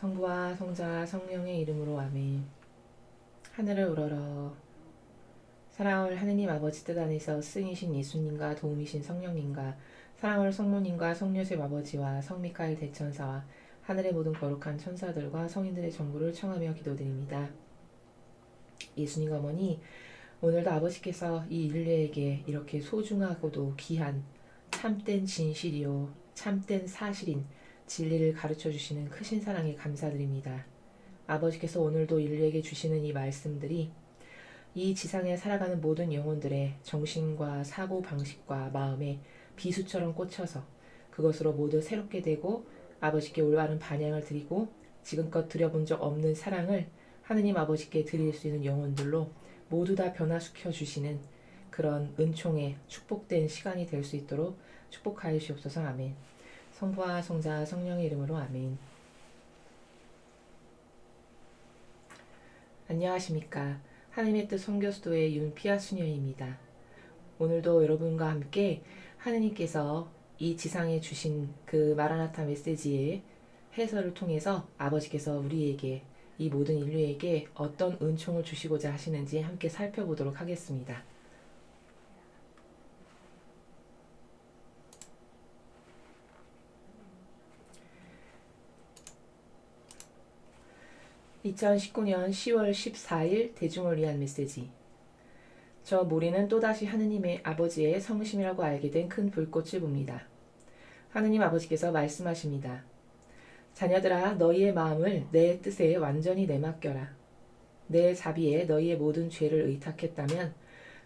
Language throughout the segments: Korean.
성부와 성자와 성령의 이름으로 아멘. 하늘을 우러러 사랑을 하느님 아버지 뜻 안에서 승이신 예수님과 도움이신 성령님과 사랑을 성모님과 성녀의 아버지와 성미카엘 대천사와 하늘의 모든 거룩한 천사들과 성인들의 정부를 청하며 기도드립니다. 예수님 어머니, 오늘도 아버지께서 이 인류에게 이렇게 소중하고도 귀한 참된 진실이요 참된 사실인 진리를 가르쳐 주시는 크신 사랑에 감사드립니다. 아버지께서 오늘도 인류에게 주시는 이 말씀들이 이 지상에 살아가는 모든 영혼들의 정신과 사고 방식과 마음에 비수처럼 꽂혀서 그것으로 모두 새롭게 되고 아버지께 올바른 반향을 드리고 지금껏 드려본 적 없는 사랑을 하느님 아버지께 드릴 수 있는 영혼들로 모두 다 변화시켜 주시는 그런 은총의 축복된 시간이 될 수 있도록 축복하여 주옵소서. 아멘. 성부와 성자 성령의 이름으로 아멘. 안녕하십니까. 하느님의 뜻 선교수도의 윤피아 수녀입니다. 오늘도 여러분과 함께 하느님께서 이 지상에 주신 그 마라나타 메시지의 해설을 통해서 아버지께서 우리에게 이 모든 인류에게 어떤 은총을 주시고자 하시는지 함께 살펴보도록 하겠습니다. 2019년 10월 14일 대중을 위한 메시지. 저 모리는 또다시 하느님의 아버지의 성심이라고 알게 된 큰 불꽃을 봅니다. 하느님 아버지께서 말씀하십니다. 자녀들아, 너희의 마음을 내 뜻에 완전히 내맡겨라. 내 자비에 너희의 모든 죄를 의탁했다면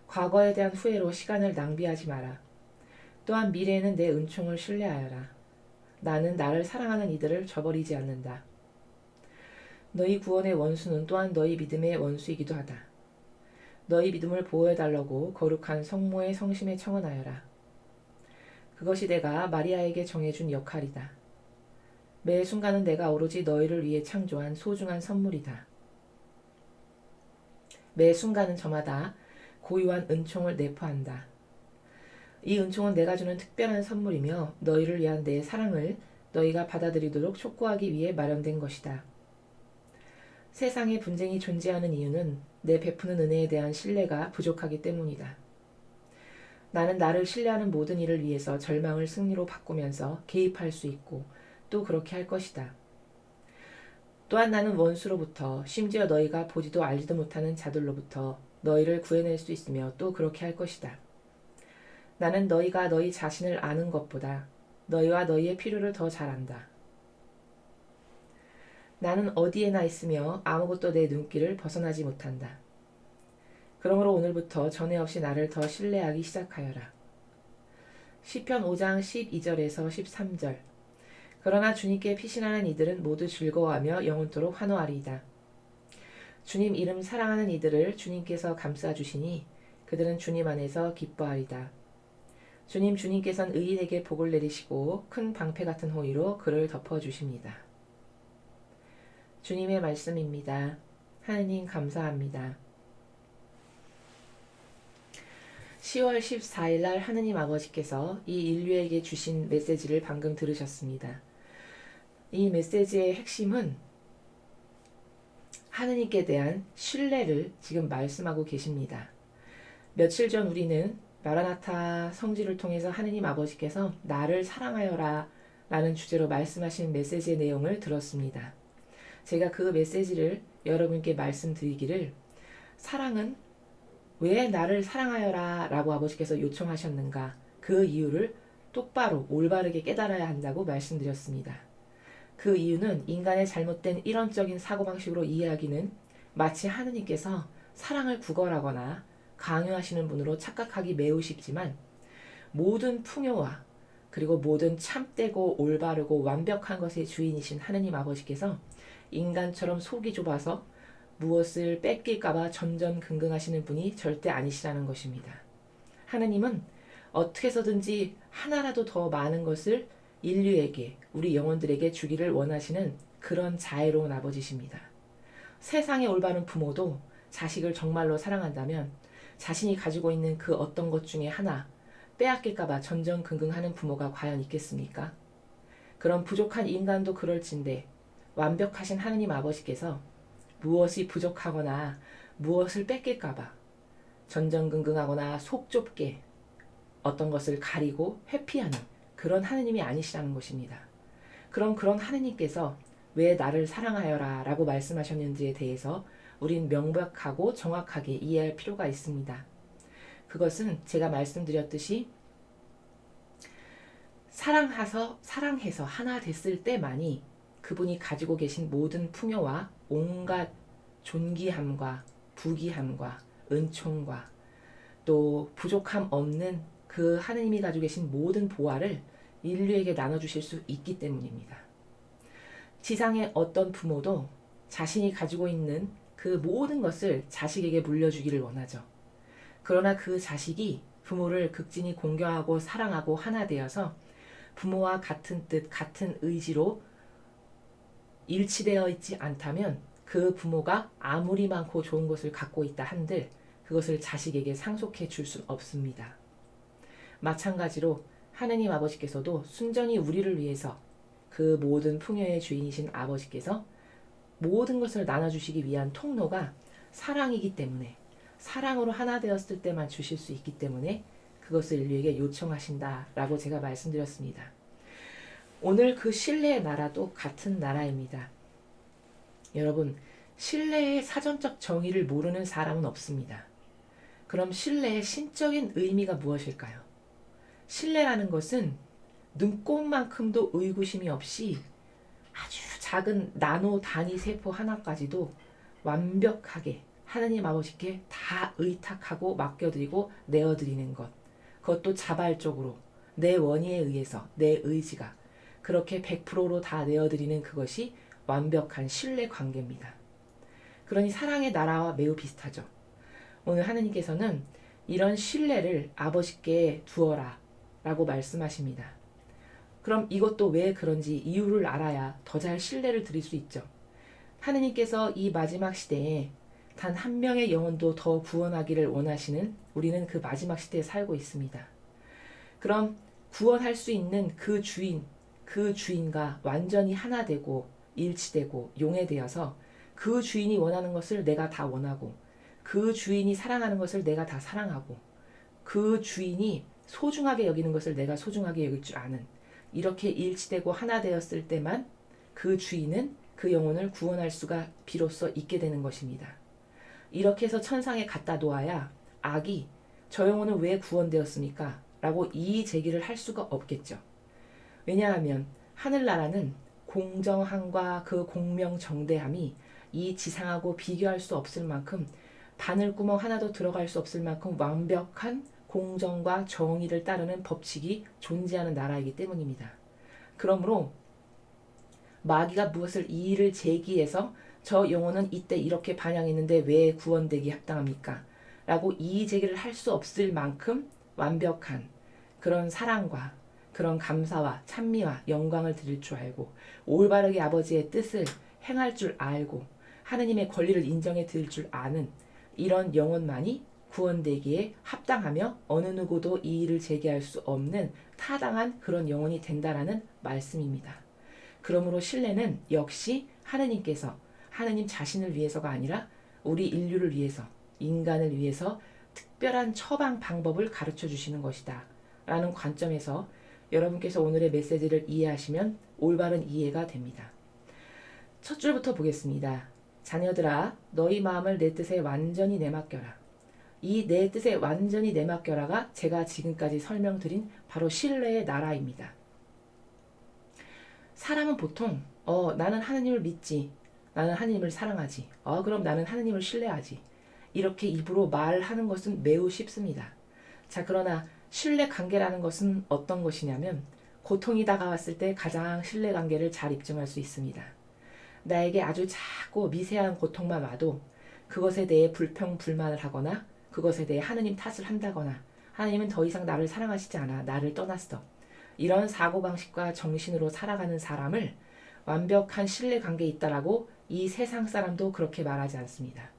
과거에 대한 후회로 시간을 낭비하지 마라. 또한 미래에는 내 은총을 신뢰하여라. 나는 나를 사랑하는 이들을 저버리지 않는다. 너희 구원의 원수는 또한 너희 믿음의 원수이기도 하다. 너희 믿음을 보호해달라고 거룩한 성모의 성심에 청원하여라. 그것이 내가 마리아에게 정해준 역할이다. 매 순간은 내가 오로지 너희를 위해 창조한 소중한 선물이다. 매 순간은 저마다 고유한 은총을 내포한다. 이 은총은 내가 주는 특별한 선물이며 너희를 위한 내 사랑을 너희가 받아들이도록 촉구하기 위해 마련된 것이다. 세상에 분쟁이 존재하는 이유는 내 베푸는 은혜에 대한 신뢰가 부족하기 때문이다. 나는 나를 신뢰하는 모든 일을 위해서 절망을 승리로 바꾸면서 개입할 수 있고 또 그렇게 할 것이다. 또한 나는 원수로부터 심지어 너희가 보지도 알지도 못하는 자들로부터 너희를 구해낼 수 있으며 또 그렇게 할 것이다. 나는 너희가 너희 자신을 아는 것보다 너희와 너희의 필요를 더 잘 안다. 나는 어디에나 있으며 아무것도 내 눈길을 벗어나지 못한다. 그러므로 오늘부터 전에 없이 나를 더 신뢰하기 시작하여라. 시편 5장 12절에서 13절. 그러나 주님께 피신하는 이들은 모두 즐거워하며 영원토록 환호하리이다. 주님 이름 사랑하는 이들을 주님께서 감싸주시니 그들은 주님 안에서 기뻐하리다. 주님께서는 의인에게 복을 내리시고 큰 방패 같은 호의로 그를 덮어주십니다. 주님의 말씀입니다. 하느님 감사합니다. 10월 14일 날 하느님 아버지께서 이 인류에게 주신 메시지를 방금 들으셨습니다. 이 메시지의 핵심은 하느님께 대한 신뢰를 지금 말씀하고 계십니다. 며칠 전 우리는 마라나타 성지를 통해서 하느님 아버지께서 나를 사랑하여라 라는 주제로 말씀하신 메시지의 내용을 들었습니다. 제가 그 메시지를 여러분께 말씀드리기를 사랑은 왜 나를 사랑하여라 라고 아버지께서 요청하셨는가 그 이유를 똑바로 올바르게 깨달아야 한다고 말씀드렸습니다. 그 이유는 인간의 잘못된 일원적인 사고방식으로 이해하기는 마치 하느님께서 사랑을 구걸하거나 강요하시는 분으로 착각하기 매우 쉽지만 모든 풍요와 그리고 모든 참되고 올바르고 완벽한 것의 주인이신 하느님 아버지께서 인간처럼 속이 좁아서 무엇을 뺏길까봐 전전긍긍하시는 분이 절대 아니시라는 것입니다. 하느님은 어떻게 해서든지 하나라도 더 많은 것을 인류에게, 우리 영혼들에게 주기를 원하시는 그런 자애로운 아버지십니다. 세상의 올바른 부모도 자식을 정말로 사랑한다면 자신이 가지고 있는 그 어떤 것 중에 하나 빼앗길까봐 전전긍긍하는 부모가 과연 있겠습니까? 그런 부족한 인간도 그럴진데 완벽하신 하느님 아버지께서 무엇이 부족하거나 무엇을 뺏길까봐 전전긍긍하거나 속 좁게 어떤 것을 가리고 회피하는 그런 하느님이 아니시라는 것입니다. 그럼 그런 하느님께서 왜 나를 사랑하여라 라고 말씀하셨는지에 대해서 우린 명백하고 정확하게 이해할 필요가 있습니다. 그것은 제가 말씀드렸듯이 사랑해서 하나 됐을 때만이 그분이 가지고 계신 모든 풍요와 온갖 존귀함과 부귀함과 은총과 또 부족함 없는 그 하느님이 가지고 계신 모든 보화를 인류에게 나눠주실 수 있기 때문입니다. 지상의 어떤 부모도 자신이 가지고 있는 그 모든 것을 자식에게 물려주기를 원하죠. 그러나 그 자식이 부모를 극진히 공경하고 사랑하고 하나 되어서 부모와 같은 뜻, 같은 의지로 일치되어 있지 않다면 그 부모가 아무리 많고 좋은 것을 갖고 있다 한들 그것을 자식에게 상속해 줄 수 없습니다. 마찬가지로 하느님 아버지께서도 순전히 우리를 위해서 그 모든 풍요의 주인이신 아버지께서 모든 것을 나눠주시기 위한 통로가 사랑이기 때문에 사랑으로 하나 되었을 때만 주실 수 있기 때문에 그것을 인류에게 요청하신다라고 제가 말씀드렸습니다. 오늘 그 신뢰의 나라도 같은 나라입니다. 여러분, 신뢰의 사전적 정의를 모르는 사람은 없습니다. 그럼 신뢰의 신적인 의미가 무엇일까요? 신뢰라는 것은 눈꼽만큼도 의구심이 없이 아주 작은 나노 단위 세포 하나까지도 완벽하게 하느님 아버지께 다 의탁하고 맡겨드리고 내어드리는 것. 그것도 자발적으로 내 원의에 의해서 내 의지가 그렇게 100%로 다 내어드리는 그것이 완벽한 신뢰 관계입니다. 그러니 사랑의 나라와 매우 비슷하죠. 오늘 하느님께서는 이런 신뢰를 아버지께 두어라 라고 말씀하십니다. 그럼 이것도 왜 그런지 이유를 알아야 더 잘 신뢰를 드릴 수 있죠. 하느님께서 이 마지막 시대에 단 한 명의 영혼도 더 구원하기를 원하시는 우리는 그 마지막 시대에 살고 있습니다. 그럼 구원할 수 있는 그 주인과 완전히 하나 되고 일치되고 용해되어서 그 주인이 원하는 것을 내가 다 원하고 그 주인이 사랑하는 것을 내가 다 사랑하고 그 주인이 소중하게 여기는 것을 내가 소중하게 여길 줄 아는 이렇게 일치되고 하나 되었을 때만 그 주인은 그 영혼을 구원할 수가 비로소 있게 되는 것입니다. 이렇게 해서 천상에 갖다 놓아야 악이 저 영혼은 왜 구원되었습니까? 라고 이의 제기를 할 수가 없겠죠. 왜냐하면 하늘나라는 공정함과 그 공명정대함이 이 지상하고 비교할 수 없을 만큼 바늘구멍 하나도 들어갈 수 없을 만큼 완벽한 공정과 정의를 따르는 법칙이 존재하는 나라이기 때문입니다. 그러므로 마귀가 무엇을 이의를 제기해서 저 영혼은 이때 이렇게 반향했는데 왜 구원되기 합당합니까? 라고 이의 제기를 할 수 없을 만큼 완벽한 그런 사랑과 그런 감사와 찬미와 영광을 드릴 줄 알고 올바르게 아버지의 뜻을 행할 줄 알고 하느님의 권리를 인정해 드릴 줄 아는 이런 영혼만이 구원되기에 합당하며 어느 누구도 이의를 제기할 수 없는 타당한 그런 영혼이 된다라는 말씀입니다. 그러므로 신뢰는 역시 하느님께서 하느님 자신을 위해서가 아니라 우리 인류를 위해서 인간을 위해서 특별한 처방 방법을 가르쳐 주시는 것이다 라는 관점에서 여러분께서 오늘의 메시지를 이해하시면 올바른 이해가 됩니다. 첫 줄부터 보겠습니다. 자녀들아 너희 마음을 내 뜻에 완전히 내맡겨라. 이 내 뜻에 완전히 내맡겨라가 제가 지금까지 설명드린 바로 신뢰의 나라입니다. 사람은 보통 나는 하느님을 믿지. 나는 하느님을 사랑하지. 그럼 나는 하느님을 신뢰하지. 이렇게 입으로 말하는 것은 매우 쉽습니다. 자, 그러나 신뢰관계라는 것은 어떤 것이냐면 고통이 다가왔을 때 가장 신뢰관계를 잘 입증할 수 있습니다. 나에게 아주 작고 미세한 고통만 와도 그것에 대해 불평불만을 하거나 그것에 대해 하느님 탓을 한다거나 하느님은 더 이상 나를 사랑하시지 않아. 나를 떠났어. 이런 사고방식과 정신으로 살아가는 사람을 완벽한 신뢰관계에 있다라고 이 세상 사람도 그렇게 말하지 않습니다.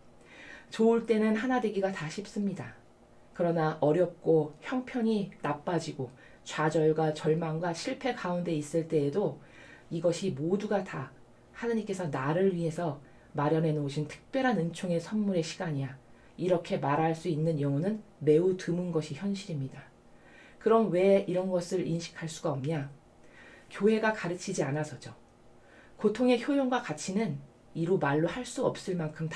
좋을 때는 하나 되기가 다 쉽습니다. 그러나 어렵고 형편이 나빠지고 좌절과 절망과 실패 가운데 있을 때에도 이것이 모두가 다 하느님께서 나를 위해서 마련해 놓으신 특별한 은총의 선물의 시간이야. 이렇게 말할 수 있는 영혼은 매우 드문 것이 현실입니다. 그럼 왜 이런 것을 인식할 수가 없냐? 교회가 가르치지 않아서죠. 고통의 효용과 가치는 이루 말로 할 수 없을 만큼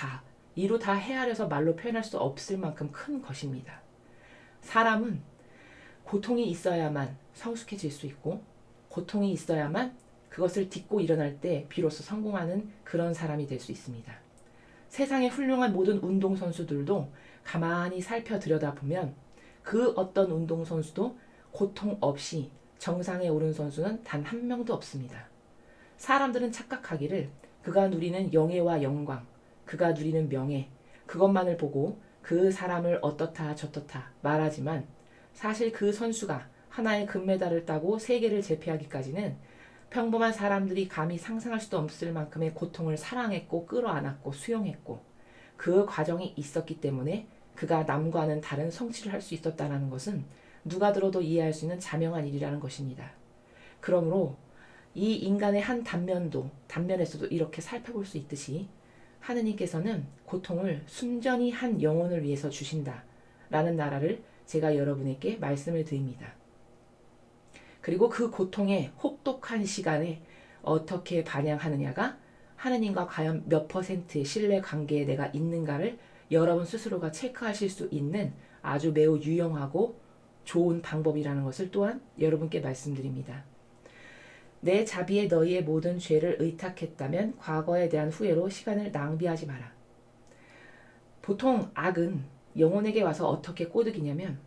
이루 다 헤아려서 말로 표현할 수 없을 만큼 큰 것입니다. 사람은 고통이 있어야만 성숙해질 수 있고 고통이 있어야만 그것을 딛고 일어날 때 비로소 성공하는 그런 사람이 될 수 있습니다. 세상의 훌륭한 모든 운동선수들도 가만히 살펴 들여다보면 그 어떤 운동선수도 고통 없이 정상에 오른 선수는 단 한 명도 없습니다. 사람들은 착각하기를 그가 누리는 영예와 영광, 그가 누리는 명예, 그것만을 보고 그 사람을 어떻다 저떻다 말하지만 사실 그 선수가 하나의 금메달을 따고 세계를 제패하기까지는 평범한 사람들이 감히 상상할 수도 없을 만큼의 고통을 사랑했고 끌어안았고 수용했고 그 과정이 있었기 때문에 그가 남과는 다른 성취를 할 수 있었다는 것은 누가 들어도 이해할 수 있는 자명한 일이라는 것입니다. 그러므로 이 인간의 한 단면에서도 이렇게 살펴볼 수 있듯이 하느님께서는 고통을 순전히 한 영혼을 위해서 주신다 라는 나라를 제가 여러분에게 말씀을 드립니다. 그리고 그 고통의 혹독한 시간에 어떻게 반영하느냐가 하느님과 과연 몇 퍼센트의 신뢰 관계에 내가 있는가를 여러분 스스로가 체크하실 수 있는 아주 매우 유용하고 좋은 방법이라는 것을 또한 여러분께 말씀드립니다. 내 자비에 너희의 모든 죄를 의탁했다면 과거에 대한 후회로 시간을 낭비하지 마라. 보통 악은 영혼에게 와서 어떻게 꼬드기냐면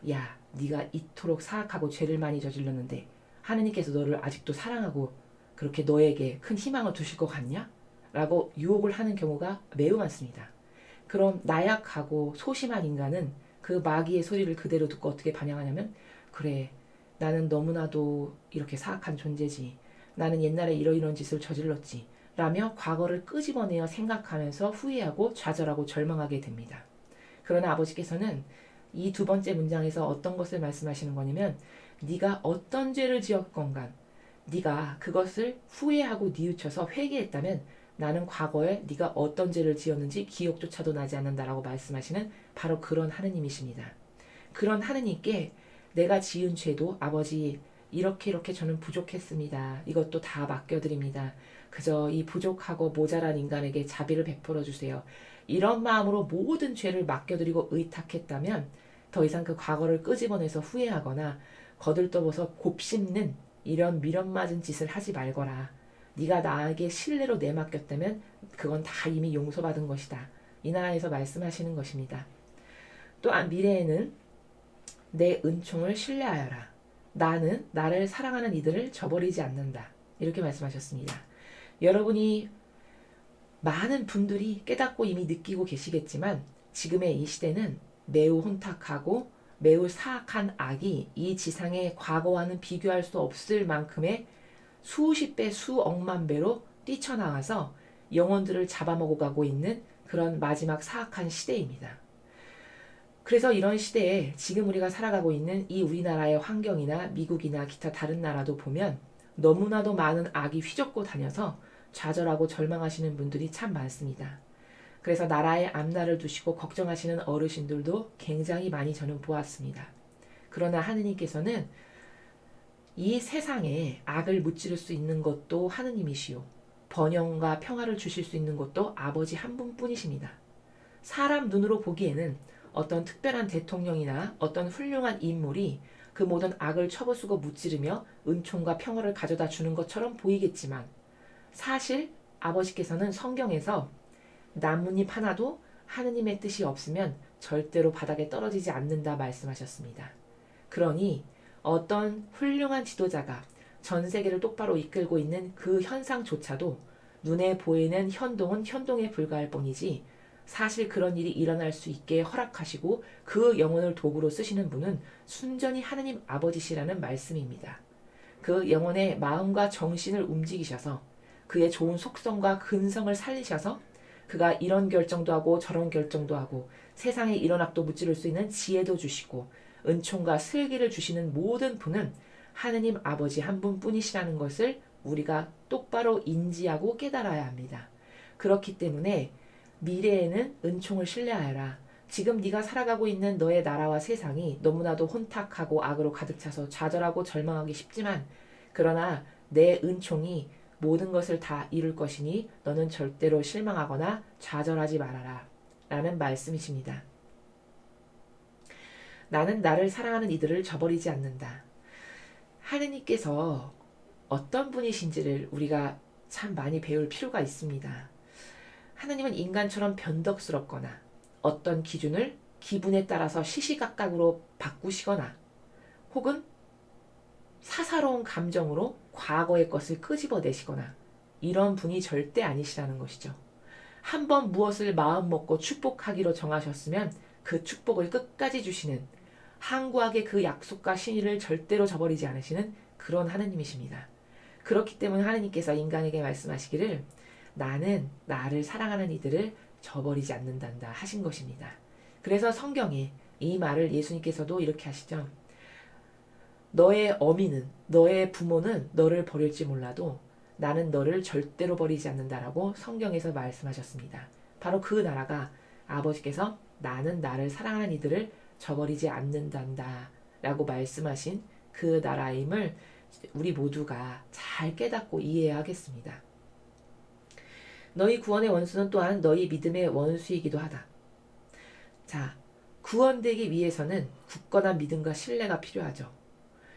야, 네가 이토록 사악하고 죄를 많이 저질렀는데 하느님께서 너를 아직도 사랑하고 그렇게 너에게 큰 희망을 두실 것 같냐? 라고 유혹을 하는 경우가 매우 많습니다. 그럼 나약하고 소심한 인간은 그 마귀의 소리를 그대로 듣고 어떻게 반영하냐면 그래, 나는 너무나도 이렇게 사악한 존재지. 나는 옛날에 이러이러한 짓을 저질렀지. 라며 과거를 끄집어내어 생각하면서 후회하고 좌절하고 절망하게 됩니다. 그러나 아버지께서는 이 두 번째 문장에서 어떤 것을 말씀하시는 거냐면 네가 어떤 죄를 지었건간 네가 그것을 후회하고 뉘우쳐서 회개했다면 나는 과거에 네가 어떤 죄를 지었는지 기억조차도 나지 않는다라고 말씀하시는 바로 그런 하느님이십니다. 그런 하느님께 내가 지은 죄도 아버지 이렇게 저는 부족했습니다. 이것도 다 맡겨드립니다. 그저 이 부족하고 모자란 인간에게 자비를 베풀어 주세요. 이런 마음으로 모든 죄를 맡겨드리고 의탁했다면 더 이상 그 과거를 끄집어내서 후회하거나 거들떠보서 곱씹는 이런 미련맞은 짓을 하지 말거라. 네가 나에게 신뢰로 내맡겼다면 그건 다 이미 용서받은 것이다. 이 나라에서 말씀하시는 것입니다. 또한 미래에는 내 은총을 신뢰하여라. 나는 나를 사랑하는 이들을 저버리지 않는다. 이렇게 말씀하셨습니다. 여러분이 많은 분들이 깨닫고 이미 느끼고 계시겠지만 지금의 이 시대는 매우 혼탁하고 매우 사악한 악이 이 지상의 과거와는 비교할 수 없을 만큼의 수십 배, 수억만 배로 뛰쳐나와서 영혼들을 잡아먹어 가고 있는 그런 마지막 사악한 시대입니다. 그래서 이런 시대에 지금 우리가 살아가고 있는 이 우리나라의 환경이나 미국이나 기타 다른 나라도 보면 너무나도 많은 악이 휘젓고 다녀서 좌절하고 절망하시는 분들이 참 많습니다. 그래서 나라에 앞날을 두시고 걱정하시는 어르신들도 굉장히 많이 저는 보았습니다. 그러나 하느님께서는 이 세상에 악을 무찌를 수 있는 것도 하느님이시요 번영과 평화를 주실 수 있는 것도 아버지 한 분뿐이십니다. 사람 눈으로 보기에는 어떤 특별한 대통령이나 어떤 훌륭한 인물이 그 모든 악을 쳐부수고 무찌르며 은총과 평화를 가져다 주는 것처럼 보이겠지만 사실 아버지께서는 성경에서 나뭇잎 하나도 하느님의 뜻이 없으면 절대로 바닥에 떨어지지 않는다 말씀하셨습니다. 그러니 어떤 훌륭한 지도자가 전 세계를 똑바로 이끌고 있는 그 현상조차도 눈에 보이는 현동은 현동에 불과할 뿐이지 사실 그런 일이 일어날 수 있게 허락하시고 그 영혼을 도구로 쓰시는 분은 순전히 하느님 아버지시라는 말씀입니다. 그 영혼의 마음과 정신을 움직이셔서 그의 좋은 속성과 근성을 살리셔서 그가 이런 결정도 하고 저런 결정도 하고 세상에 이런 악도 무찌를 수 있는 지혜도 주시고 은총과 슬기를 주시는 모든 분은 하느님 아버지 한 분뿐이시라는 것을 우리가 똑바로 인지하고 깨달아야 합니다. 그렇기 때문에 미래에는 은총을 신뢰하여라. 지금 네가 살아가고 있는 너의 나라와 세상이 너무나도 혼탁하고 악으로 가득 차서 좌절하고 절망하기 쉽지만, 그러나 내 은총이 모든 것을 다 이룰 것이니 너는 절대로 실망하거나 좌절하지 말아라 라는 말씀이십니다. 나는 나를 사랑하는 이들을 저버리지 않는다. 하느님께서 어떤 분이신지를 우리가 참 많이 배울 필요가 있습니다. 하나님은 인간처럼 변덕스럽거나 어떤 기준을 기분에 따라서 시시각각으로 바꾸시거나 혹은 사사로운 감정으로 과거의 것을 끄집어내시거나 이런 분이 절대 아니시라는 것이죠. 한번 무엇을 마음먹고 축복하기로 정하셨으면 그 축복을 끝까지 주시는, 항구하게 그 약속과 신의를 절대로 저버리지 않으시는 그런 하느님이십니다. 그렇기 때문에 하느님께서 인간에게 말씀하시기를 나는 나를 사랑하는 이들을 저버리지 않는단다 하신 것입니다. 그래서 성경에 이 말을 예수님께서도 이렇게 하시죠. 너의 어미는, 너의 부모는 너를 버릴지 몰라도 나는 너를 절대로 버리지 않는다라고 성경에서 말씀하셨습니다. 바로 그 나라가 아버지께서 나는 나를 사랑하는 이들을 저버리지 않는단다 라고 말씀하신 그 나라임을 우리 모두가 잘 깨닫고 이해해야 하겠습니다. 너희 구원의 원수는 또한 너희 믿음의 원수이기도 하다. 자, 구원되기 위해서는 굳건한 믿음과 신뢰가 필요하죠.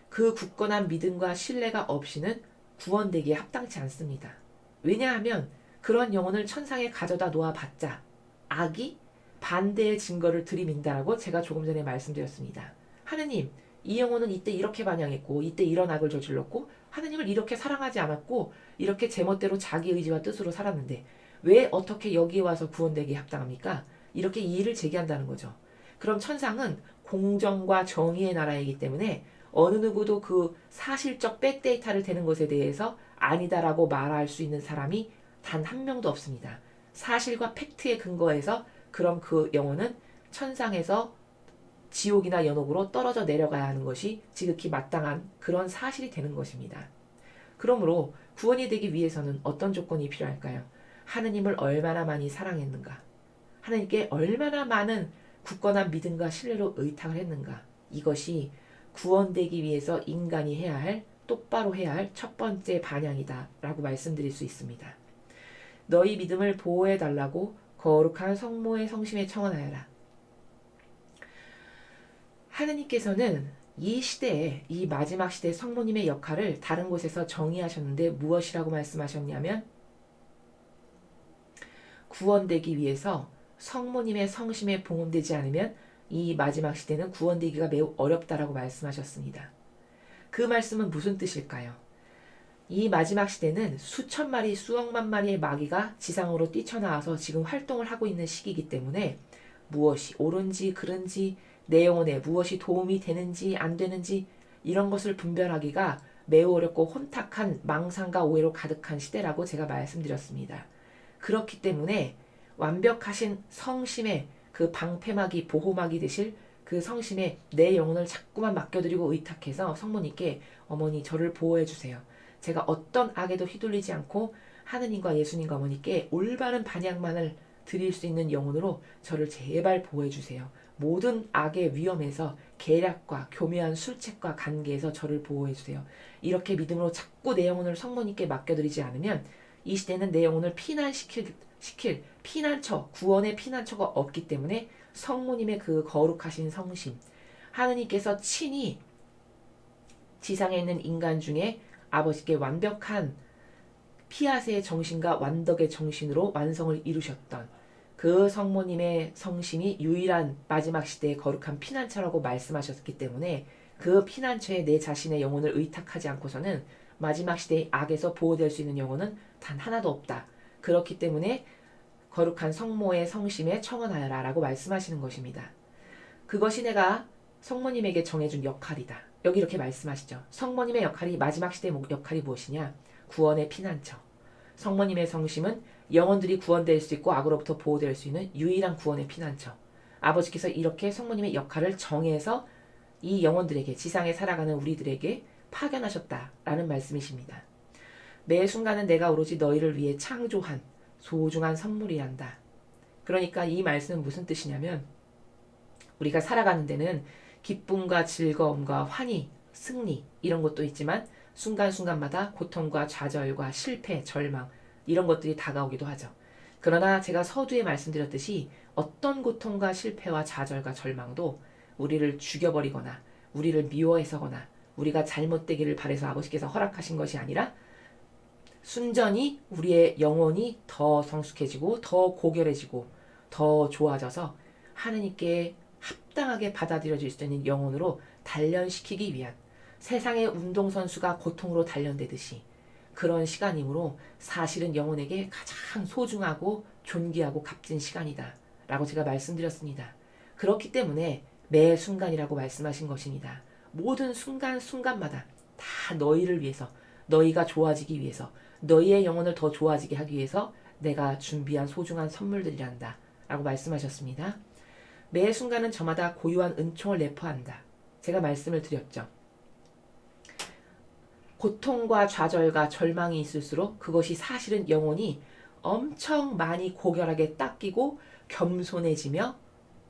그 굳건한 믿음과 신뢰가 없이는 구원되기에 합당치 않습니다. 왜냐하면 그런 영혼을 천상에 가져다 놓아봤자 악이 반대의 증거를 들이민다라고 제가 조금 전에 말씀드렸습니다. 하느님, 이 영혼은 이때 이렇게 반향했고 이때 이런 악을 저질렀고 하느님을 이렇게 사랑하지 않았고 이렇게 제멋대로 자기 의지와 뜻으로 살았는데 왜 어떻게 여기에 와서 구원되기에 합당합니까? 이렇게 이의를 제기한다는 거죠. 그럼 천상은 공정과 정의의 나라이기 때문에 어느 누구도 그 사실적 백데이터를 대는 것에 대해서 아니다라고 말할 수 있는 사람이 단 한 명도 없습니다. 사실과 팩트에 근거해서 그럼 그 영혼은 천상에서 지옥이나 연옥으로 떨어져 내려가야 하는 것이 지극히 마땅한 그런 사실이 되는 것입니다. 그러므로 구원이 되기 위해서는 어떤 조건이 필요할까요? 하느님을 얼마나 많이 사랑했는가? 하느님께 얼마나 많은 굳건한 믿음과 신뢰로 의탁을 했는가? 이것이 구원되기 위해서 인간이 해야 할, 똑바로 해야 할 첫 번째 반향이다 라고 말씀드릴 수 있습니다. 너희 믿음을 보호해달라고 거룩한 성모의 성심에 청원하여라. 하느님께서는 이 시대에, 이 마지막 시대 성모님의 역할을 다른 곳에서 정의하셨는데 무엇이라고 말씀하셨냐면 구원되기 위해서 성모님의 성심에 봉헌되지 않으면 이 마지막 시대는 구원되기가 매우 어렵다라고 말씀하셨습니다. 그 말씀은 무슨 뜻일까요? 이 마지막 시대는 수천 마리, 수억만 마리의 마귀가 지상으로 뛰쳐나와서 지금 활동을 하고 있는 시기이기 때문에 무엇이 옳은지 그른지 내 영혼에 무엇이 도움이 되는지 안 되는지 이런 것을 분별하기가 매우 어렵고 혼탁한 망상과 오해로 가득한 시대라고 제가 말씀드렸습니다. 그렇기 때문에 완벽하신 성심의 그 방패막이 보호막이 되실 그 성심에 내 영혼을 자꾸만 맡겨드리고 의탁해서 성모님께 어머니 저를 보호해주세요. 제가 어떤 악에도 휘둘리지 않고 하느님과 예수님과 어머니께 올바른 반향만을 드릴 수 있는 영혼으로 저를 제발 보호해주세요. 모든 악의 위험에서 계략과 교묘한 술책과 관계에서 저를 보호해주세요. 이렇게 믿음으로 자꾸 내 영혼을 성모님께 맡겨드리지 않으면 이 시대는 내 영혼을 피난시킬 피난처, 구원의 피난처가 없기 때문에 성모님의 그 거룩하신 성심, 하느님께서 친히 지상에 있는 인간 중에 아버지께 완벽한 피아세의 정신과 완덕의 정신으로 완성을 이루셨던 그 성모님의 성심이 유일한 마지막 시대의 거룩한 피난처라고 말씀하셨기 때문에 그 피난처에 내 자신의 영혼을 의탁하지 않고서는 마지막 시대의 악에서 보호될 수 있는 영혼은 단 하나도 없다. 그렇기 때문에 거룩한 성모의 성심에 청원하여라 라고 말씀하시는 것입니다. 그것이 내가 성모님에게 정해준 역할이다. 여기 이렇게 말씀하시죠. 성모님의 역할이 마지막 시대의 역할이 무엇이냐? 구원의 피난처. 성모님의 성심은 영혼들이 구원될 수 있고 악으로부터 보호될 수 있는 유일한 구원의 피난처. 아버지께서 이렇게 성모님의 역할을 정해서 이 영혼들에게, 지상에 살아가는 우리들에게 파견하셨다라는 말씀이십니다. 매 순간은 내가 오로지 너희를 위해 창조한 소중한 선물이란다. 그러니까 이 말씀은 무슨 뜻이냐면 우리가 살아가는 데는 기쁨과 즐거움과 환희, 승리 이런 것도 있지만 순간순간마다 고통과 좌절과 실패, 절망 이런 것들이 다가오기도 하죠. 그러나 제가 서두에 말씀드렸듯이 어떤 고통과 실패와 좌절과 절망도 우리를 죽여버리거나 우리를 미워해서거나 우리가 잘못되기를 바라서 아버지께서 허락하신 것이 아니라 순전히 우리의 영혼이 더 성숙해지고 더 고결해지고 더 좋아져서 하느님께 합당하게 받아들여질 수 있는 영혼으로 단련시키기 위한 세상의 운동선수가 고통으로 단련되듯이 그런 시간이므로 사실은 영혼에게 가장 소중하고 존귀하고 값진 시간이다 라고 제가 말씀드렸습니다. 그렇기 때문에 매 순간이라고 말씀하신 것입니다. 모든 순간순간마다 다 너희를 위해서 너희가 좋아지기 위해서 너희의 영혼을 더 좋아지게 하기 위해서 내가 준비한 소중한 선물들이란다 라고 말씀하셨습니다. 매 순간은 저마다 고유한 은총을 내포한다. 제가 말씀을 드렸죠. 고통과 좌절과 절망이 있을수록 그것이 사실은 영혼이 엄청 많이 고결하게 닦이고 겸손해지며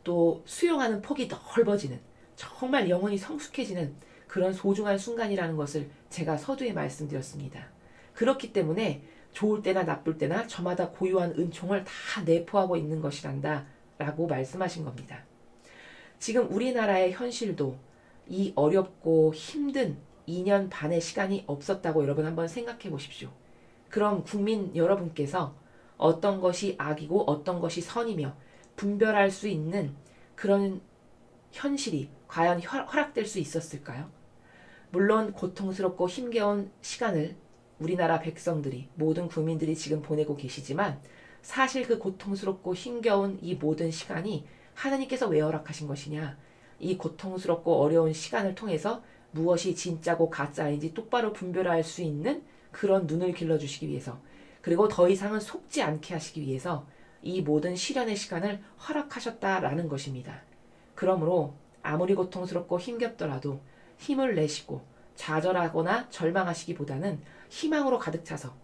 또 수용하는 폭이 넓어지는 정말 영혼이 성숙해지는 그런 소중한 순간이라는 것을 제가 서두에 말씀드렸습니다. 그렇기 때문에 좋을 때나 나쁠 때나 저마다 고유한 은총을 다 내포하고 있는 것이란다 라고 말씀하신 겁니다. 지금 우리나라의 현실도 이 어렵고 힘든 2년 반의 시간이 없었다고 여러분 한번 생각해 보십시오. 그럼 국민 여러분께서 어떤 것이 악이고 어떤 것이 선이며 분별할 수 있는 그런 현실이 과연 허락될 수 있었을까요? 물론 고통스럽고 힘겨운 시간을 우리나라 백성들이 모든 국민들이 지금 보내고 계시지만 사실 그 고통스럽고 힘겨운 이 모든 시간이 하나님께서 왜 허락하신 것이냐? 이 고통스럽고 어려운 시간을 통해서 무엇이 진짜고 가짜인지 똑바로 분별할 수 있는 그런 눈을 길러주시기 위해서 그리고 더 이상은 속지 않게 하시기 위해서 이 모든 시련의 시간을 허락하셨다라는 것입니다. 그러므로 아무리 고통스럽고 힘겹더라도 힘을 내시고 좌절하거나 절망하시기보다는 희망으로 가득 차서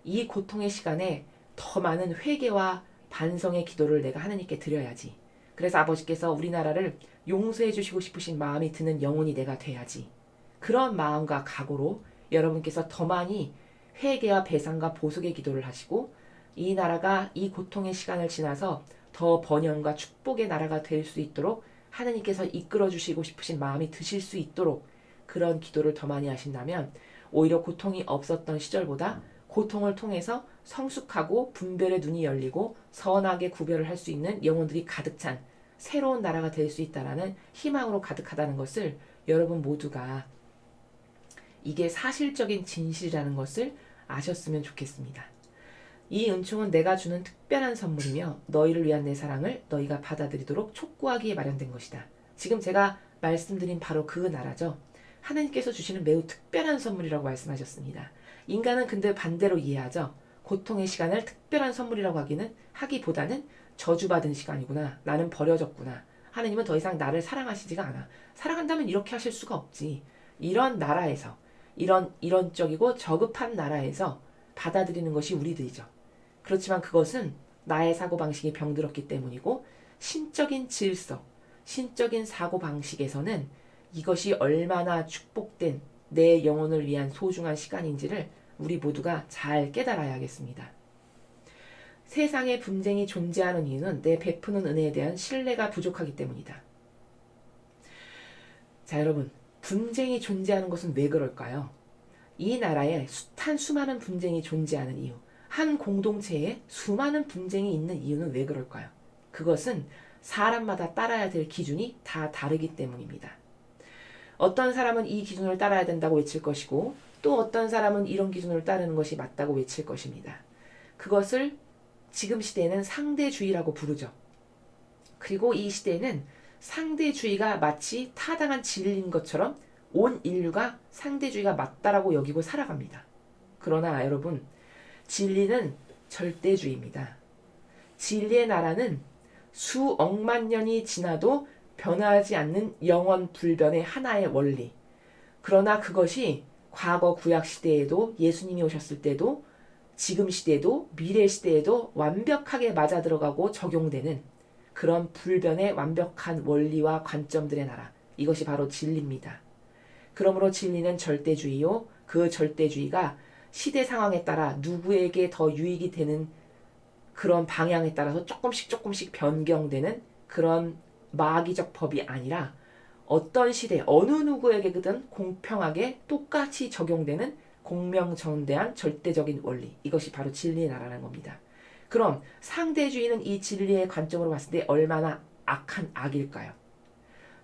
이 고통의 시간에 더 많은 회개와 반성의 기도를 내가 하나님께 드려야지. 그래서 아버지께서 우리나라를 용서해 주시고 싶으신 마음이 드는 영혼이 내가 돼야지. 그런 마음과 각오로 여러분께서 더 많이 회개와 배상과 보속의 기도를 하시고 이 나라가 이 고통의 시간을 지나서 더 번영과 축복의 나라가 될 수 있도록 하나님께서 이끌어 주시고 싶으신 마음이 드실 수 있도록 그런 기도를 더 많이 하신다면 오히려 고통이 없었던 시절보다 고통을 통해서 성숙하고 분별의 눈이 열리고 선하게 구별을 할 수 있는 영혼들이 가득 찬 새로운 나라가 될 수 있다라는 희망으로 가득하다는 것을 여러분 모두가 이게 사실적인 진실이라는 것을 아셨으면 좋겠습니다. 이 은총은 내가 주는 특별한 선물이며 너희를 위한 내 사랑을 너희가 받아들이도록 촉구하기에 마련된 것이다. 지금 제가 말씀드린 바로 그 나라죠. 하나님께서 주시는 매우 특별한 선물이라고 말씀하셨습니다. 인간은 근데 반대로 이해하죠. 고통의 시간을 특별한 선물이라고 하기보다는 저주받은 시간이구나. 나는 버려졌구나. 하나님은 더 이상 나를 사랑하시지가 않아. 사랑한다면 이렇게 하실 수가 없지. 이런 나라에서 이런적이고 저급한 나라에서 받아들이는 것이 우리들이죠. 그렇지만 그것은 나의 사고방식이 병들었기 때문이고 신적인 질서, 신적인 사고방식에서는 이것이 얼마나 축복된 내 영혼을 위한 소중한 시간인지를 우리 모두가 잘 깨달아야겠습니다. 세상에 분쟁이 존재하는 이유는 내 베푸는 은혜에 대한 신뢰가 부족하기 때문이다. 자, 여러분, 분쟁이 존재하는 것은 왜 그럴까요? 이 나라에 숱한 수많은 분쟁이 존재하는 이유, 한 공동체에 수많은 분쟁이 있는 이유는 왜 그럴까요? 그것은 사람마다 따라야 될 기준이 다 다르기 때문입니다. 어떤 사람은 이 기준을 따라야 된다고 외칠 것이고 또 어떤 사람은 이런 기준을 따르는 것이 맞다고 외칠 것입니다. 그것을 지금 시대에는 상대주의라고 부르죠. 그리고 이 시대에는 상대주의가 마치 타당한 진리인 것처럼 온 인류가 상대주의가 맞다라고 여기고 살아갑니다. 그러나 여러분, 진리는 절대주의입니다. 진리의 나라는 수억만 년이 지나도 변화하지 않는 영원 불변의 하나의 원리. 그러나 그것이 과거 구약 시대에도 예수님이 오셨을 때도 지금 시대에도 미래 시대에도 완벽하게 맞아 들어가고 적용되는 그런 불변의 완벽한 원리와 관점들의 나라. 이것이 바로 진리입니다. 그러므로 진리는 절대주의요. 그 절대주의가 시대 상황에 따라 누구에게 더 유익이 되는 그런 방향에 따라서 조금씩 변경되는 그런 마귀적 법이 아니라 어떤 시대 어느 누구에게든 공평하게 똑같이 적용되는 공명정대한 절대적인 원리. 이것이 바로 진리의 나라라는 겁니다. 그럼 상대주의는 이 진리의 관점으로 봤을 때 얼마나 악한 악일까요?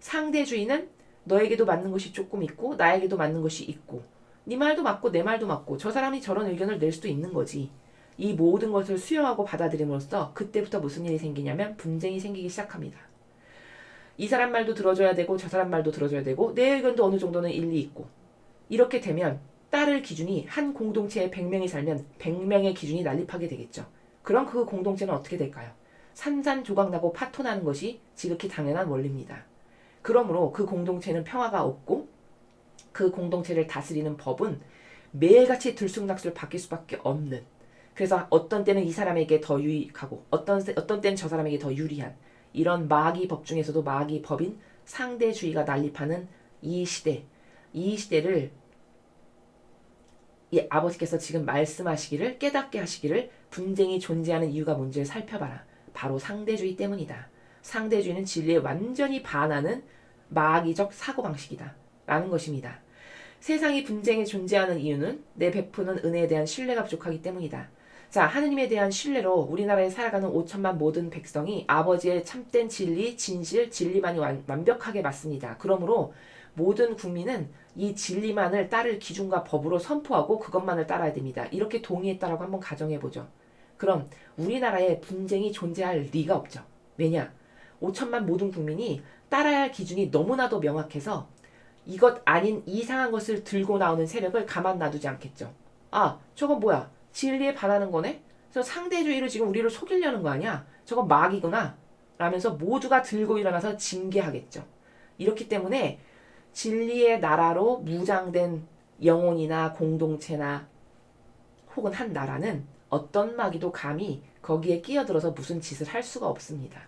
상대주의는 너에게도 맞는 것이 조금 있고 나에게도 맞는 것이 있고 네 말도 맞고 내 말도 맞고 저 사람이 저런 의견을 낼 수도 있는 거지. 이 모든 것을 수용하고 받아들임으로써 그때부터 무슨 일이 생기냐면 분쟁이 생기기 시작합니다. 이 사람 말도 들어줘야 되고 저 사람 말도 들어줘야 되고 내 의견도 어느 정도는 일리 있고 이렇게 되면 따를 기준이 한 공동체에 100명이 살면 100명의 기준이 난립하게 되겠죠. 그럼 그 공동체는 어떻게 될까요? 산산조각나고 파토나는 것이 지극히 당연한 원리입니다. 그러므로 그 공동체는 평화가 없고 그 공동체를 다스리는 법은 매일같이 들쑥날쑥 바뀔 수밖에 없는, 그래서 어떤 때는 이 사람에게 더 유익하고 어떤 때는 저 사람에게 더 유리한 이런 마귀 법 중에서도 마귀 법인 상대주의가 난립하는 이 시대를 이 아버지께서 지금 말씀하시기를 깨닫게 하시기를 분쟁이 존재하는 이유가 뭔지를 살펴봐라. 바로 상대주의 때문이다. 상대주의는 진리에 완전히 반하는 마귀적 사고방식이다. 라는 것입니다. 세상이 분쟁이 존재하는 이유는 내 베푸는 은혜에 대한 신뢰가 부족하기 때문이다. 자, 하느님에 대한 신뢰로 우리나라에 살아가는 5천만 모든 백성이 아버지의 참된 진리, 진실, 진리만이 완벽하게 맞습니다. 그러므로 모든 국민은 이 진리만을 따를 기준과 법으로 선포하고 그것만을 따라야 됩니다. 이렇게 동의했다라고 한번 가정해보죠. 그럼 우리나라에 분쟁이 존재할 리가 없죠. 왜냐? 5천만 모든 국민이 따라야 할 기준이 너무나도 명확해서 이것 아닌 이상한 것을 들고 나오는 세력을 가만 놔두지 않겠죠. 아, 저건 뭐야? 진리에 반하는 거네? 그래서 상대주의로 지금 우리를 속이려는 거 아니야? 저건 마귀구나. 라면서 모두가 들고 일어나서 징계하겠죠. 이렇기 때문에 진리의 나라로 무장된 영혼이나 공동체나 혹은 한 나라는 어떤 마귀도 감히 거기에 끼어들어서 무슨 짓을 할 수가 없습니다.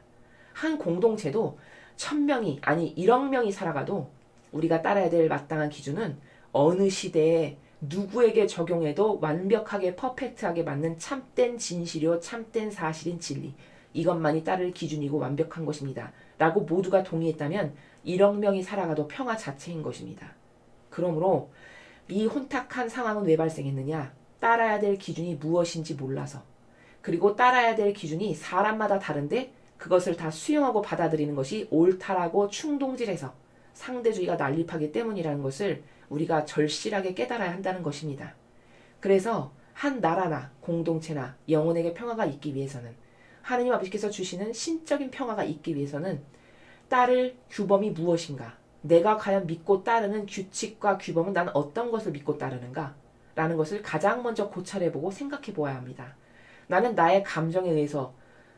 한 공동체도 1000명이 아니 1억 명이 살아가도 우리가 따라야 될 마땅한 기준은 어느 시대에 누구에게 적용해도 완벽하게 퍼펙트하게 맞는 참된 진실이요 참된 사실인 진리, 이것만이 따를 기준이고 완벽한 것입니다. 라고 모두가 동의했다면 1억 명이 살아가도 평화 자체인 것입니다. 그러므로 이 혼탁한 상황은 왜 발생했느냐? 따라야 될 기준이 무엇인지 몰라서, 그리고 따라야 될 기준이 사람마다 다른데 그것을 다 수용하고 받아들이는 것이 옳다라고 충동질해서 상대주의가 난립하기 때문이라는 것을 우리가 절실하게 깨달아야 한다는 것입니다. 그래서 한 나라나 공동체나 영혼에게 평화가 있기 위해서는, 하느님 아버지께서 주시는 신적인 평화가 있기 위해서는 따를 규범이 무엇인가, 내가 과연 믿고 따르는 규칙과 규범은 난 어떤 것을 믿고 따르는가 라는 것을 가장 먼저 고찰해보고 생각해보아야 합니다. 나는 나의 감정에 의해서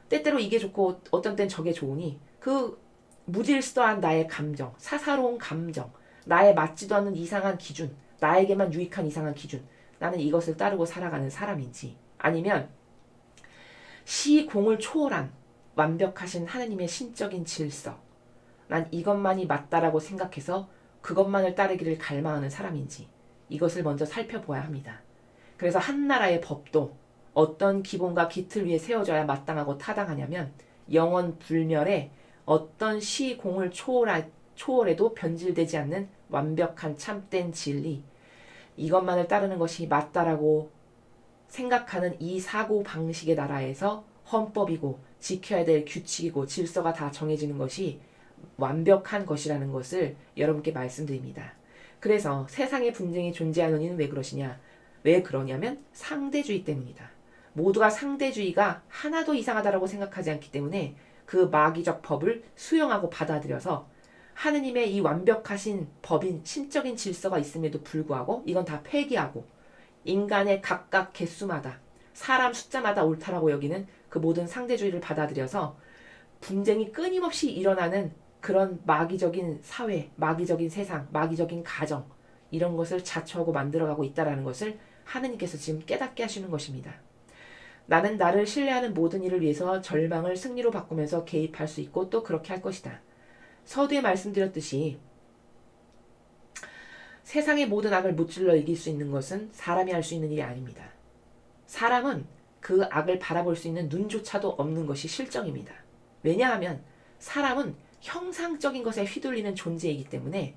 때때로 이게 좋고 어떤 땐 저게 좋으니 그 무질서한 나의 감정, 사사로운 감정, 나에 맞지도 않는 이상한 기준, 나에게만 유익한 이상한 기준, 나는 이것을 따르고 살아가는 사람인지, 아니면 시공을 초월한 완벽하신 하느님의 신적인 질서, 난 이것만이 맞다라고 생각해서 그것만을 따르기를 갈망하는 사람인지, 이것을 먼저 살펴보아야 합니다. 그래서 한 나라의 법도 어떤 기본과 기틀 위에 세워져야 마땅하고 타당하냐면 영원 불멸의 어떤 시공을 초월해도 변질되지 않는 완벽한 참된 진리, 이것만을 따르는 것이 맞다라고 생각하는 이 사고 방식의 나라에서 헌법이고 지켜야 될 규칙이고 질서가 다 정해지는 것이 완벽한 것이라는 것을 여러분께 말씀드립니다. 그래서 세상에 분쟁이 존재하는 이유는 왜 그러시냐? 왜 그러냐면 상대주의 때문이다. 모두가 상대주의가 하나도 이상하다라고 생각하지 않기 때문에 그 마귀적 법을 수용하고 받아들여서 하느님의 이 완벽하신 법인 신적인 질서가 있음에도 불구하고 이건 다 폐기하고 인간의 각각 개수마다 사람 숫자마다 옳다라고 여기는 그 모든 상대주의를 받아들여서 분쟁이 끊임없이 일어나는 그런 마귀적인 사회, 마귀적인 세상, 마귀적인 가정, 이런 것을 자초하고 만들어가고 있다는 것을 하느님께서 지금 깨닫게 하시는 것입니다. 나는 나를 신뢰하는 모든 일을 위해서 절망을 승리로 바꾸면서 개입할 수 있고 또 그렇게 할 것이다. 서두에 말씀드렸듯이 세상의 모든 악을 무찔러 이길 수 있는 것은 사람이 할 수 있는 일이 아닙니다. 사람은 그 악을 바라볼 수 있는 눈조차도 없는 것이 실정입니다. 왜냐하면 사람은 형상적인 것에 휘둘리는 존재이기 때문에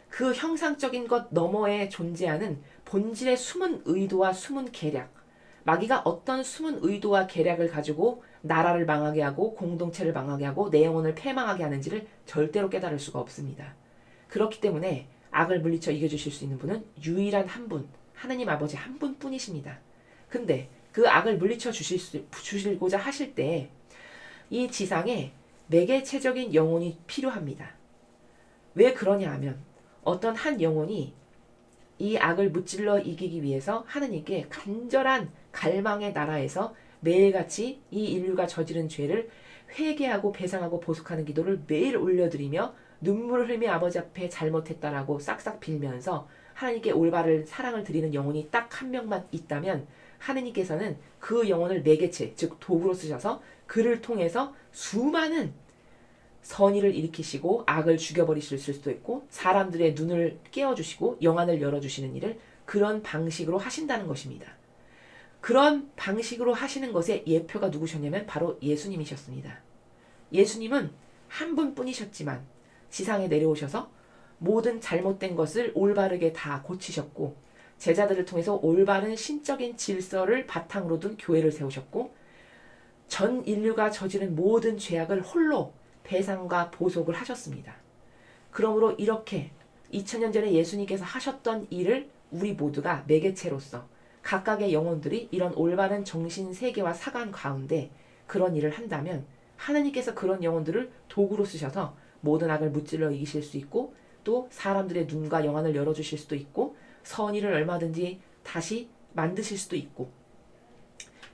그 형상적인 것 너머에 존재하는 본질의 숨은 의도와 숨은 계략, 마귀가 어떤 숨은 의도와 계략을 가지고 나라를 망하게 하고 공동체를 망하게 하고 내 영혼을 패망하게 하는지를 절대로 깨달을 수가 없습니다. 그렇기 때문에 악을 물리쳐 이겨주실 수 있는 분은 유일한 한 분, 하느님 아버지 한 분뿐이십니다. 근데 그 악을 물리쳐 주시고자 하실 때 이 지상에 매개체적인 영혼이 필요합니다. 왜 그러냐 하면 어떤 한 영혼이 이 악을 무찔러 이기기 위해서 하느님께 간절한 갈망의 나라에서 매일같이 이 인류가 저지른 죄를 회개하고 배상하고 보속하는 기도를 매일 올려드리며 눈물을 흘리며 아버지 앞에 잘못했다라고 싹싹 빌면서 하나님께 올바른 사랑을 드리는 영혼이 딱 한 명만 있다면 하느님께서는 그 영혼을 매개체, 즉 도구로 쓰셔서 그를 통해서 수많은 선의를 일으키시고 악을 죽여버리실 수도 있고 사람들의 눈을 깨워주시고 영안을 열어주시는 일을 그런 방식으로 하신다는 것입니다. 그런 방식으로 하시는 것의 예표가 누구셨냐면 바로 예수님이셨습니다. 예수님은 한 분뿐이셨지만 지상에 내려오셔서 모든 잘못된 것을 올바르게 다 고치셨고 제자들을 통해서 올바른 신적인 질서를 바탕으로 둔 교회를 세우셨고 전 인류가 저지른 모든 죄악을 홀로 배상과 보속을 하셨습니다. 그러므로 이렇게 2000년 전에 예수님께서 하셨던 일을 우리 모두가 매개체로서 각각의 영혼들이 이런 올바른 정신 세계와 사관 가운데 그런 일을 한다면 하나님께서 그런 영혼들을 도구로 쓰셔서 모든 악을 무찔러 이기실 수 있고 또 사람들의 눈과 영안을 열어주실 수도 있고 선의를 얼마든지 다시 만드실 수도 있고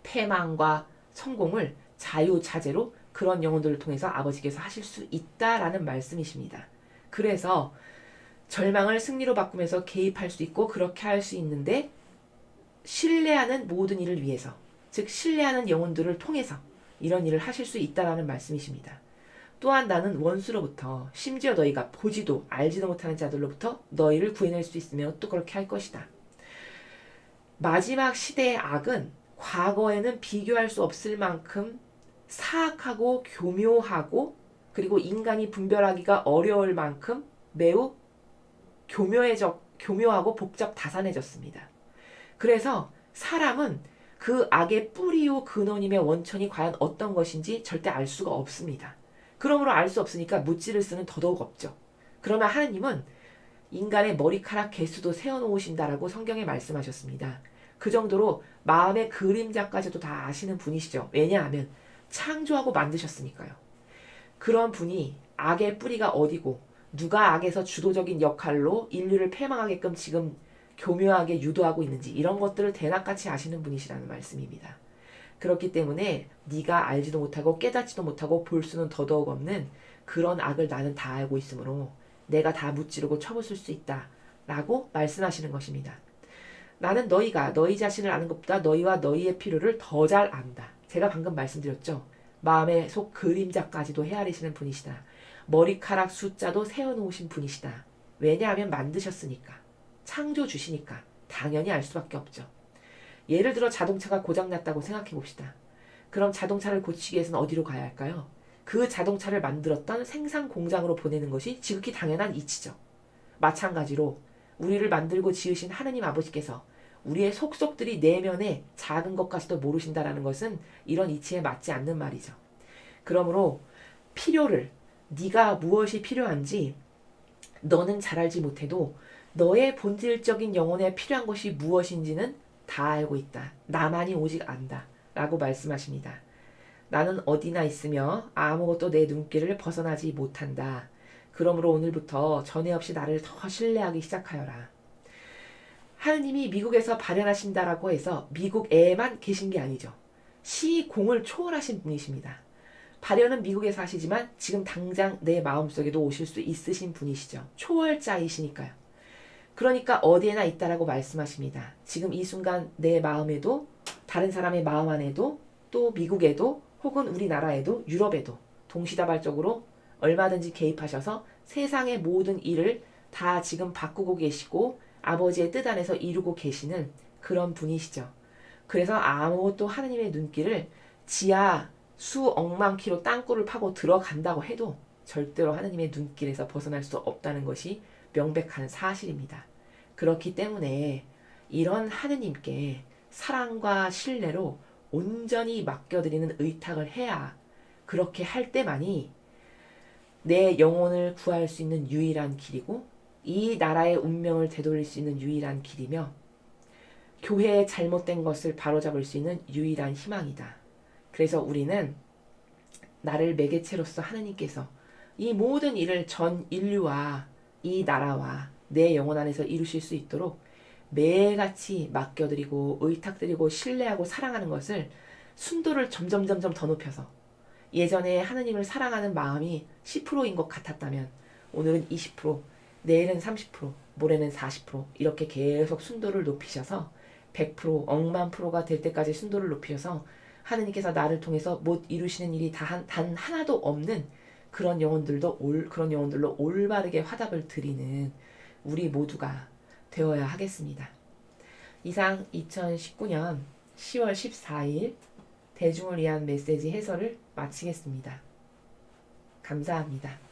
패망과 성공을 자유자재로 그런 영혼들을 통해서 아버지께서 하실 수 있다라는 말씀이십니다. 그래서 절망을 승리로 바꾸면서 개입할 수 있고 그렇게 할 수 있는데 신뢰하는 모든 일을 위해서 즉 신뢰하는 영혼들을 통해서 이런 일을 하실 수 있다라는 말씀이십니다. 또한 나는 원수로부터 심지어 너희가 보지도 알지도 못하는 자들로부터 너희를 구해낼 수 있으며 또 그렇게 할 것이다. 마지막 시대의 악은 과거에는 비교할 수 없을 만큼 사악하고 교묘하고 그리고 인간이 분별하기가 어려울 만큼 매우 교묘하고 복잡 다산해졌습니다. 그래서 사람은 그 악의 뿌리요 근원임의 원천이 과연 어떤 것인지 절대 알 수가 없습니다. 그러므로 알 수 없으니까 무찌를 쓰는 더더욱 없죠. 그러나 하느님은 인간의 머리카락 개수도 세어놓으신다라고 성경에 말씀하셨습니다. 그 정도로 마음의 그림자까지도 다 아시는 분이시죠. 왜냐하면 창조하고 만드셨으니까요. 그런 분이 악의 뿌리가 어디고 누가 악에서 주도적인 역할로 인류를 패망하게끔 지금 교묘하게 유도하고 있는지 이런 것들을 대낮같이 아시는 분이시라는 말씀입니다. 그렇기 때문에 네가 알지도 못하고 깨닫지도 못하고 볼 수는 더더욱 없는 그런 악을 나는 다 알고 있으므로 내가 다 무찌르고 쳐부술 수 있다 라고 말씀하시는 것입니다. 나는 너희가 너희 자신을 아는 것보다 너희와 너희의 필요를 더 잘 안다. 제가 방금 말씀드렸죠. 마음의 속 그림자까지도 헤아리시는 분이시다. 머리카락 숫자도 세어놓으신 분이시다. 왜냐하면 만드셨으니까. 창조 주시니까 당연히 알 수밖에 없죠. 예를 들어 자동차가 고장났다고 생각해 봅시다. 그럼 자동차를 고치기 위해서는 어디로 가야 할까요? 그 자동차를 만들었던 생산 공장으로 보내는 것이 지극히 당연한 이치죠. 마찬가지로 우리를 만들고 지으신 하느님 아버지께서 우리의 속속들이 내면의 작은 것까지도 모르신다라는 것은 이런 이치에 맞지 않는 말이죠. 그러므로 필요를 네가 무엇이 필요한지 너는 잘 알지 못해도 너의 본질적인 영혼에 필요한 것이 무엇인지는 다 알고 있다. 나만이 오직 안다. 라고 말씀하십니다. 나는 어디나 있으며 아무것도 내 눈길을 벗어나지 못한다. 그러므로 오늘부터 전에 없이 나를 더 신뢰하기 시작하여라. 하느님이 미국에서 발현하신다라고 해서 미국에만 계신 게 아니죠. 시공을 초월하신 분이십니다. 발현은 미국에서 하시지만 지금 당장 내 마음속에도 오실 수 있으신 분이시죠. 초월자이시니까요. 그러니까 어디에나 있다라고 말씀하십니다. 지금 이 순간 내 마음에도, 다른 사람의 마음 안에도, 또 미국에도, 혹은 우리나라에도, 유럽에도 동시다발적으로 얼마든지 개입하셔서 세상의 모든 일을 다 지금 바꾸고 계시고 아버지의 뜻 안에서 이루고 계시는 그런 분이시죠. 그래서 아무것도 하느님의 눈길을 지하 수억만 킬로 땅굴을 파고 들어간다고 해도 절대로 하느님의 눈길에서 벗어날 수 없다는 것이 명백한 사실입니다. 그렇기 때문에 이런 하느님께 사랑과 신뢰로 온전히 맡겨드리는 의탁을 해야, 그렇게 할 때만이 내 영혼을 구할 수 있는 유일한 길이고 이 나라의 운명을 되돌릴 수 있는 유일한 길이며 교회의 잘못된 것을 바로잡을 수 있는 유일한 희망이다. 그래서 우리는 나를 매개체로서 하느님께서 이 모든 일을 전 인류와 이 나라와 내 영혼 안에서 이루실 수 있도록 매일같이 맡겨드리고 의탁드리고 신뢰하고 사랑하는 것을 순도를 점점 더 높여서, 예전에 하느님을 사랑하는 마음이 10%인 것 같았다면 오늘은 20%, 내일은 30%, 모레는 40% 이렇게 계속 순도를 높이셔서 100%, 억만 프로가 될 때까지 순도를 높이셔서 하느님께서 나를 통해서 못 이루시는 일이 단 하나도 없는 그런 영혼들로 올바르게 화답을 드리는 우리 모두가 되어야 하겠습니다. 이상 2019년 10월 14일 대중을 위한 메시지 해설을 마치겠습니다. 감사합니다.